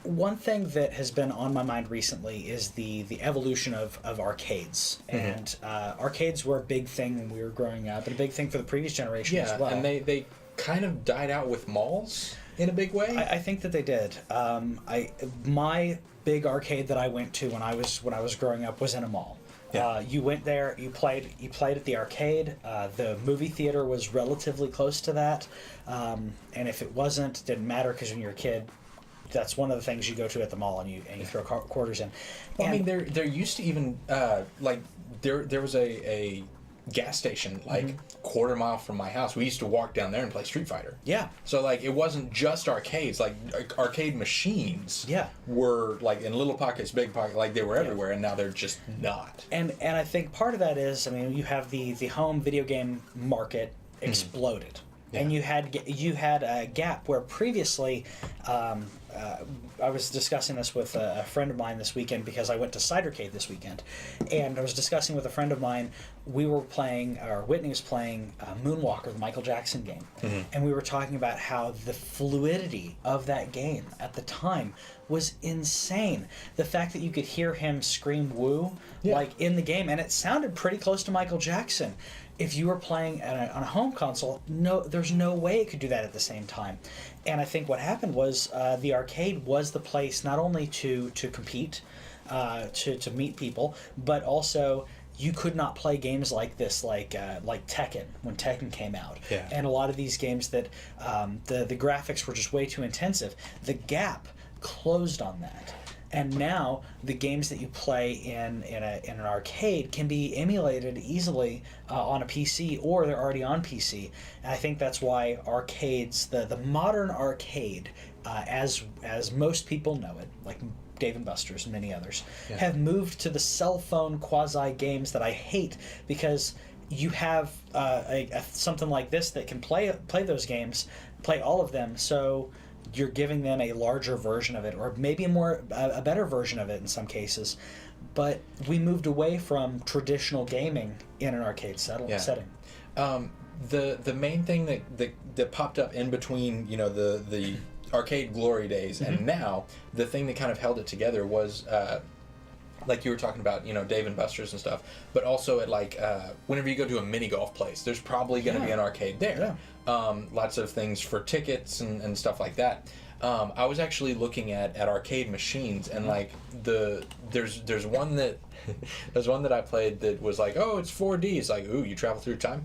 one thing that has been on my mind recently is the evolution of arcades. And arcades were a big thing when we were growing up, and a big thing for the previous generation as well. And they kind of died out with malls in a big way. I think that they did. My big arcade that I went to when I was growing up was in a mall. Yeah. You went there, you played at the arcade. The movie theater was relatively close to that, and if it wasn't, it didn't matter, because when you're a kid, that's one of the things you go to at the mall, and you throw quarters in. Well, I mean, there used to even like there was a gas station like quarter mile from my house. We used to walk down there and play Street Fighter. Yeah. So like it wasn't just arcades. Like arcade machines. Yeah. Were like in little pockets, big pockets. Like they were everywhere, and now they're just not. And I think part of that is, I mean, you have the home video game market exploded. Yeah. And you had a gap where previously, I was discussing this with a friend of mine this weekend, because I went to Cidercade this weekend, and I was discussing with a friend of mine. We were playing, or Whitney was playing Moonwalker, the Michael Jackson game, and we were talking about how the fluidity of that game at the time was insane. The fact that you could hear him scream "woo" like in the game, and it sounded pretty close to Michael Jackson. If you were playing on a home console, there's no way it could do that at the same time. And I think what happened was the arcade was the place not only to compete, to meet people, but also you could not play games like this, like Tekken, when Tekken came out. Yeah. And a lot of these games that the graphics were just way too intensive. The gap closed on that. And now the games that you play in an arcade can be emulated easily on a PC, or they're already on PC. And I think that's why arcades, the modern arcade, as most people know it, like Dave & Buster's and many others, have moved to the cell phone quasi games that I hate, because you have something like this that can play those games, play all of them. So you're giving them a larger version of it, or maybe a better version of it in some cases. But we moved away from traditional gaming in an arcade setting. The main thing that popped up in between, the arcade glory days and now, the thing that kind of held it together was like you were talking about, Dave & Buster's and stuff, but also at like whenever you go to a mini golf place, there's probably going to be an arcade there. Lots of things for tickets and stuff like that. I was actually looking at arcade machines, and like there's one that I played that was like, oh, it's 4D. It's like, ooh, you travel through time?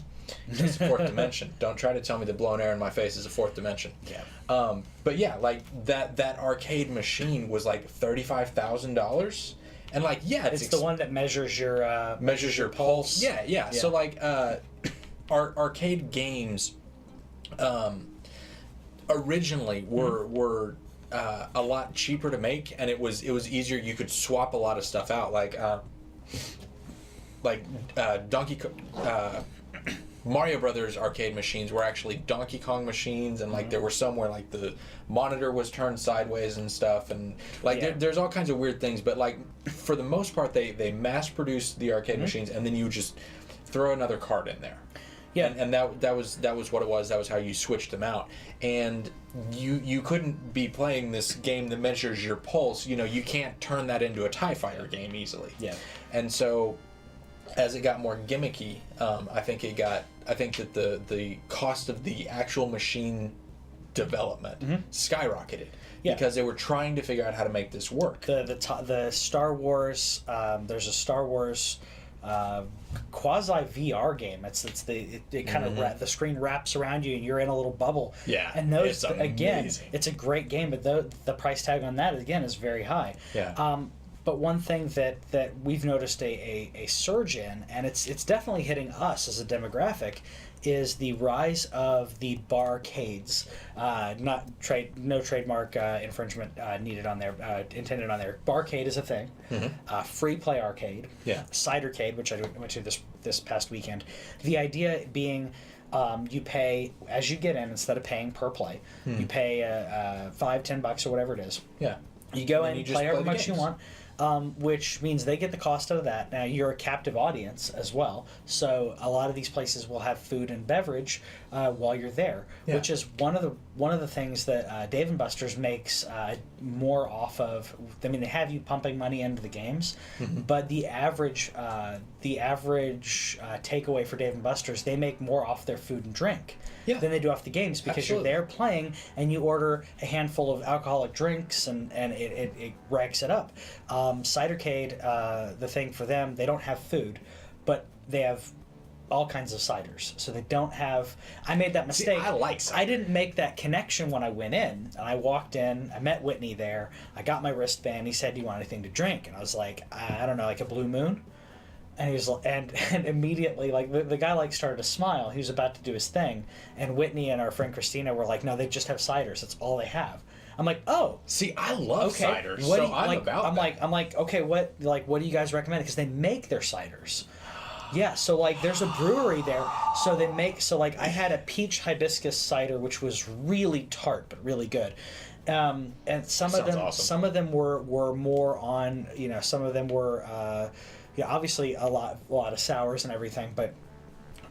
It's a fourth dimension. Don't try to tell me that blowing air in my face is a fourth dimension. Yeah. But yeah, like that arcade machine was like $35,000. And like, it's the one that measures your pulse. Yeah. So like, arcade games originally were a lot cheaper to make, and it was easier. You could swap a lot of stuff out, like Mario Brothers arcade machines were actually Donkey Kong machines, and like there were some where like the monitor was turned sideways and stuff, and like there's all kinds of weird things. But like for the most part, they mass produced the arcade machines, and then you just throw another card in there. Yeah, and that was what it was. That was how you switched them out, and you couldn't be playing this game that measures your pulse. You can't turn that into a TIE Fighter game easily. Yeah, and so as it got more gimmicky, I think that the cost of the actual machine development skyrocketed because they were trying to figure out how to make this work. The Star Wars, there's a Star Wars quasi VR game. It kind of the screen wraps around you and you're in a little bubble. Yeah, and those again, it's a great game, but the price tag on that again is very high. Yeah. But one thing that we've noticed a surge in, and it's definitely hitting us as a demographic, is the rise of the barcades. No trademark infringement needed on there, intended on there. Barcade is a thing. Freeplay Arcade. Yeah. Cidercade, which I went to this past weekend. The idea being, you pay as you get in instead of paying per play. You pay $5-10 or whatever it is. Yeah. You go in, you play however much you want. which means they get the cost out of that. Now, you're a captive audience as well, so a lot of these places will have food and beverage while you're there, which is one of the things that Dave & Buster's makes more off of. I mean, they have you pumping money into the games, but the average takeaway for Dave & Buster's, they make more off their food and drink than they do off the games, because you're there playing and you order a handful of alcoholic drinks and it racks it up. Cidercade, the thing for them, they don't have food, but they have all kinds of ciders. So they don't have... I made that mistake. See, I like cider. I didn't make that connection when I went in. And I walked in, I met Whitney there, I got my wristband, he said, "Do you want anything to drink?" And I was like, I don't know, like a Blue Moon? And he was, and immediately, like, the guy, started to smile. He was about to do his thing. And Whitney and our friend Christina were like, "No, they just have ciders. That's all they have." I'm like, "Oh." See, I love ciders, so I'm about that. I'm like, okay, what do you guys recommend? Because they make their ciders. Yeah, so, there's a brewery there. So they make, I had a peach hibiscus cider, which was really tart, but really good. And some of them were more on, some of them were, obviously a lot of sours and everything, but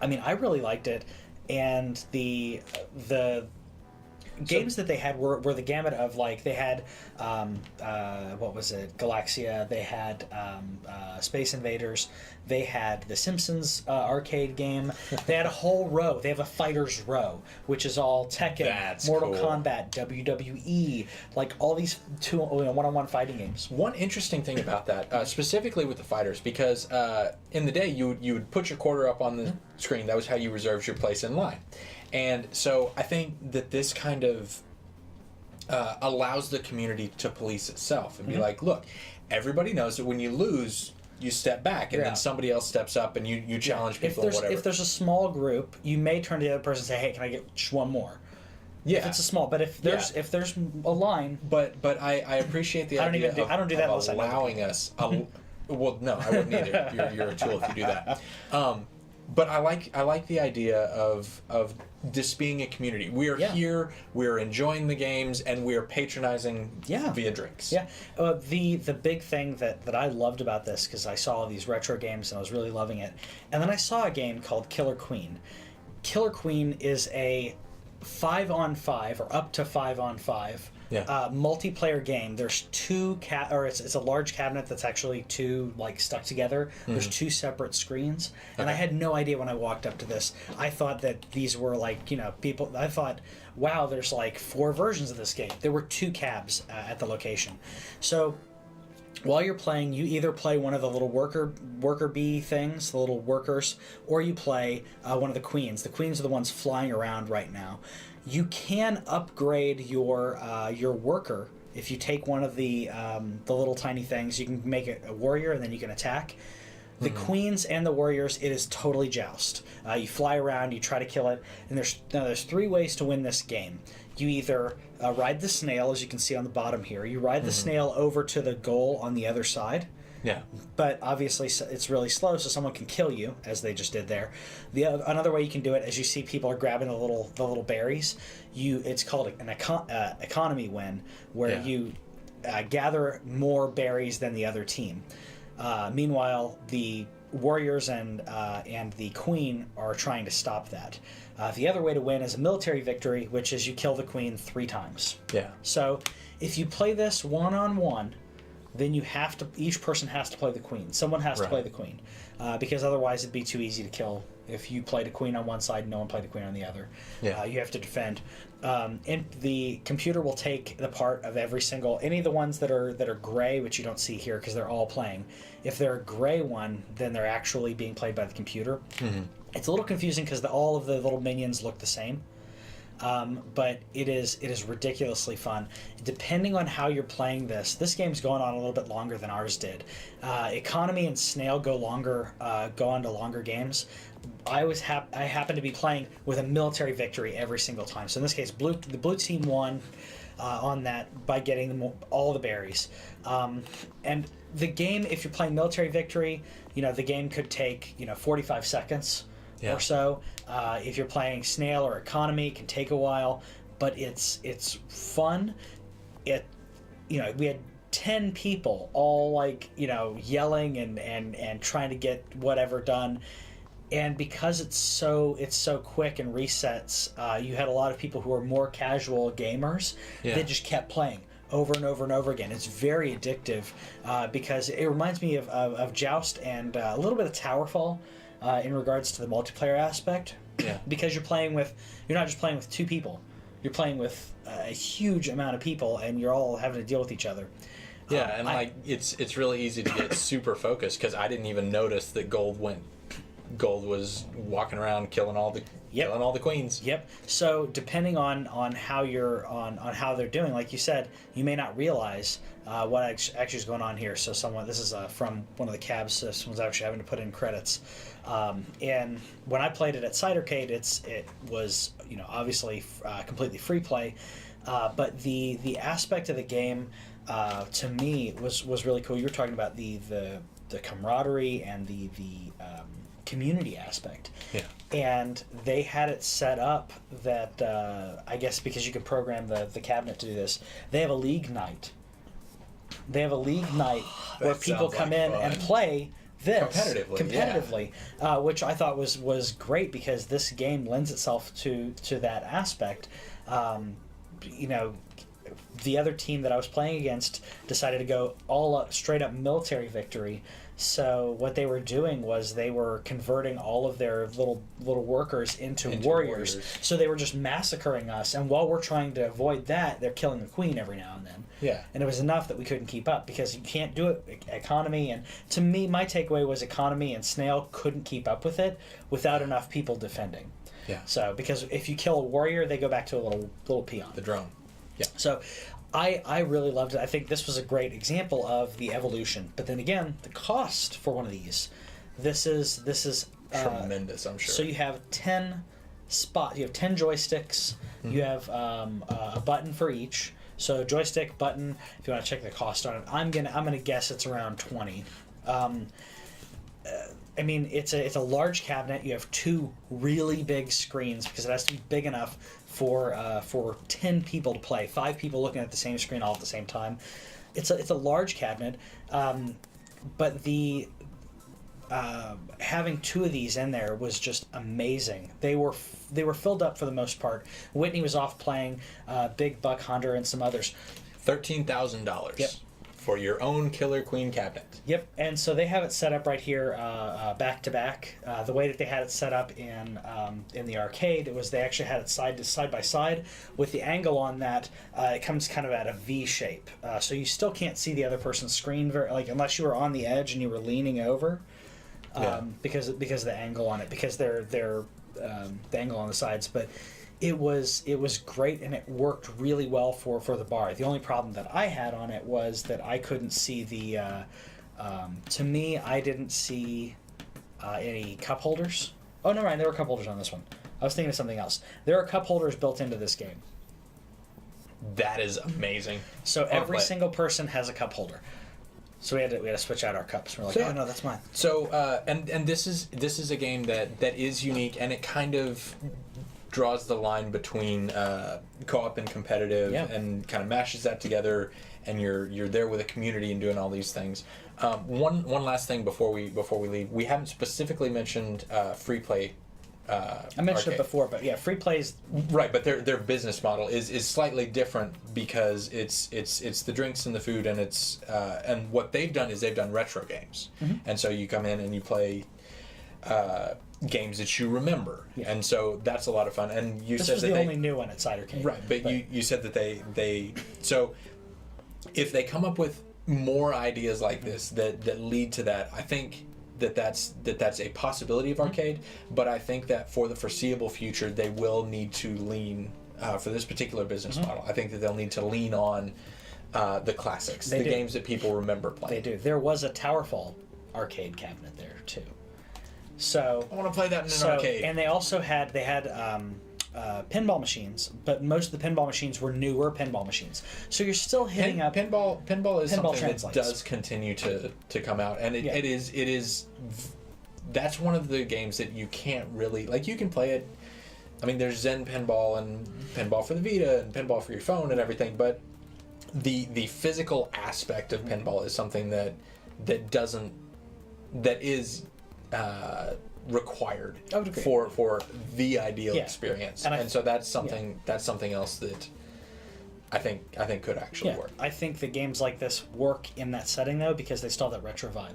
I mean, I really liked it. And the games that they had were the gamut of, they had what was it, Galaxia, they had Space Invaders, they had the Simpsons arcade game, they had a whole row. They have a Fighters row, which is all Tekken, Mortal Kombat, WWE, all these one-on-one fighting games. One interesting thing about that, specifically with the Fighters, because in the day you would put your quarter up on the screen. That was how you reserved your place in line. And so I think that this kind of allows the community to police itself and be like, look, everybody knows that when you lose, you step back, and then somebody else steps up and you challenge people or whatever. If there's a small group, you may turn to the other person and say, "Hey, can I get just one more?" Yeah. If it's a small, but if there's a line, but I appreciate the idea I don't do that of allowing us. Well, no, I wouldn't either. You're a tool if you do that. But I like the idea of this being a community. We are here, we're enjoying the games, and we are patronizing via drinks. Yeah. The big thing that I loved about this, because I saw all these retro games and I was really loving it, and then I saw a game called Killer Queen. Killer Queen is a 5-on-5 or up to 5-on-5 multiplayer game. There's two it's a large cabinet that's actually two stuck together. There's two separate screens, and I had no idea when I walked up to this. I thought that these were people. I thought, wow, there's 4 versions of this game. There were 2 cabs at the location. So while you're playing, you either play one of the little worker bee things, the little workers, or you play one of the queens. The queens are the ones flying around right now. You can upgrade your worker. If you take one of the little tiny things, you can make it a warrior, and then you can attack. The queens and the warriors, it is totally joust. You fly around, you try to kill it, and there's 3 ways to win this game. You either ride the snail, as you can see on the bottom here. You ride the snail over to the goal on the other side. Yeah. But obviously it's really slow, so someone can kill you, as they just did there. Another way you can do it, as you see people are grabbing the little berries, it's called an economy win, where you gather more berries than the other team. Meanwhile, the warriors and the queen are trying to stop that. The other way to win is a military victory, which is you kill the queen 3 times. Yeah. So if you play this one-on-one, then each person has to play the queen. Someone has to play the queen, because otherwise it'd be too easy to kill. If you played a queen on one side and no one played a queen on the other, you have to defend. And the computer will take the part of any of the ones that are gray, which you don't see here because they're all playing. If they're a gray one, then they're actually being played by the computer. It's a little confusing because all of the little minions look the same. But it is ridiculously fun. Depending on how you're playing this game's going on a little bit longer than ours did. Economy and Snail go on to longer games. I happen to be playing with a military victory every single time. So in this case, the blue team won on that by getting all the berries. And the game, if you're playing military victory, the game could take 45 seconds. Or so. If you're playing Snail or Economy, it can take a while, but it's fun. We had 10 people all like, you know, yelling and trying to get whatever done. And because it's so quick and resets, you had a lot of people who are more casual gamers that just kept playing over and over and over again. It's very addictive because it reminds me of Joust and a little bit of Towerfall in regards to the multiplayer aspect. Yeah. Because you're not just playing with 2 people. You're playing with a huge amount of people, and you're all having to deal with each other. Yeah, and like it's really easy to get super focused because I didn't even notice that Gold was walking around killing all the queens. Yep. So depending on how you're on how they're doing, like you said, you may not realize what actually is going on here. So this is from one of the cabs. Someone's actually having to put in credits. And when I played it at Cidercade, it was, you know, obviously completely free play, but the aspect of the game to me was really cool. You were talking about the camaraderie and the community aspect. Yeah. And they had it set up that I guess because you can program the cabinet to do this, they have a league night. Where people come in and play this competitively, which I thought was great because this game lends itself to that aspect. You know, the other team that I was playing against decided to go all up, straight up military victory. So what they were doing was they were converting all of their little workers into warriors. So they were just massacring us, and while we're trying to avoid that, they're killing the queen every now and then. Yeah. And it was enough that we couldn't keep up because you can't do it. Economy, and to me, my takeaway was economy and Snail couldn't keep up with it without enough people defending. Yeah. So because if you kill a warrior, they go back to a little peon. The drone. Yeah. So I really loved it. I think this was a great example of the evolution. But then again, the cost for one of these, this is tremendous, I'm sure. So you have 10 you have 10 joysticks. Mm-hmm. You have a button for each. So joystick, button. If you want to check the cost on it, I'm gonna guess it's around 20. I mean, it's a large cabinet. You have 2 really big screens because it has to be big enough for 10 people to play. 5 people looking at the same screen all at the same time. It's a large cabinet, but the having 2 of these in there was just amazing. They were filled up for the most part. Whitney was off playing Big Buck Hunter and some others. $13,000. Yep. For your own Killer Queen cabinet. Yep, and so they have it set up right here, back to back. The way that they had it set up in the arcade, it was they actually had it side by side with the angle on that. It comes kind of at a V shape, so you still can't see the other person's screen unless you were on the edge and you were leaning over, because of the angle on it, because they're the angle on the sides, but. It was great, and it worked really well for the bar. The only problem that I had on it was that I couldn't see the. To me, I didn't see any cup holders. Oh, no, Ryan, there were cup holders on this one. I was thinking of something else. There are cup holders built into this game. That is amazing. So every single person has a cup holder. So we had to switch out our cups. We're like, oh no, that's mine. So and this is a game that is unique, and it kind of draws the line between co-op and competitive, and kind of mashes that together, and you're there with a community and doing all these things. One last thing before we leave, we haven't specifically mentioned Freeplay. I mentioned Arcade. It before, but yeah, Freeplay is right. But their business model is slightly different because it's the drinks and the food, and it's and what they've done is they've done retro games, and so you come in and you play. Games that you remember, and so that's a lot of fun. And you said that the only new one at Cidercade, right? But you said that they so if they come up with more ideas like this that lead to that, I think that's a possibility of arcade. But I think that for the foreseeable future, they will need to lean for this particular business model. I think that they'll need to lean on the classics, games that people remember playing. They do. There was a Towerfall arcade cabinet there too. So I want to play that in an arcade. And they also had pinball machines, but most of the pinball machines were newer pinball machines. So you're still hitting up pinball is something that does continue to come out, and it is that's one of the games that you can't really you can play it. I mean, there's Zen Pinball and Pinball for the Vita and Pinball for your phone and everything, but the physical aspect of pinball is something that is required for the ideal experience, and so that's something else that I think could actually work. I think the games like this work in that setting though, because they still have that retro vibe.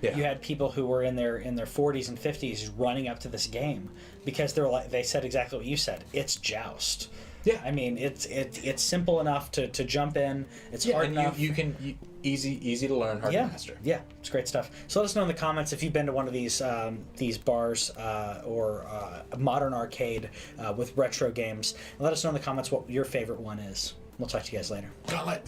Yeah. You had people who were in their 40s and 50s running up to this game because they said exactly what you said. It's Joust. Yeah, I mean it's simple enough to jump in. It's hard enough. Easy to learn, hard to master. Yeah, it's great stuff. So let us know in the comments if you've been to one of these bars or a modern arcade with retro games. And let us know in the comments what your favorite one is. We'll talk to you guys later. Gauntlet.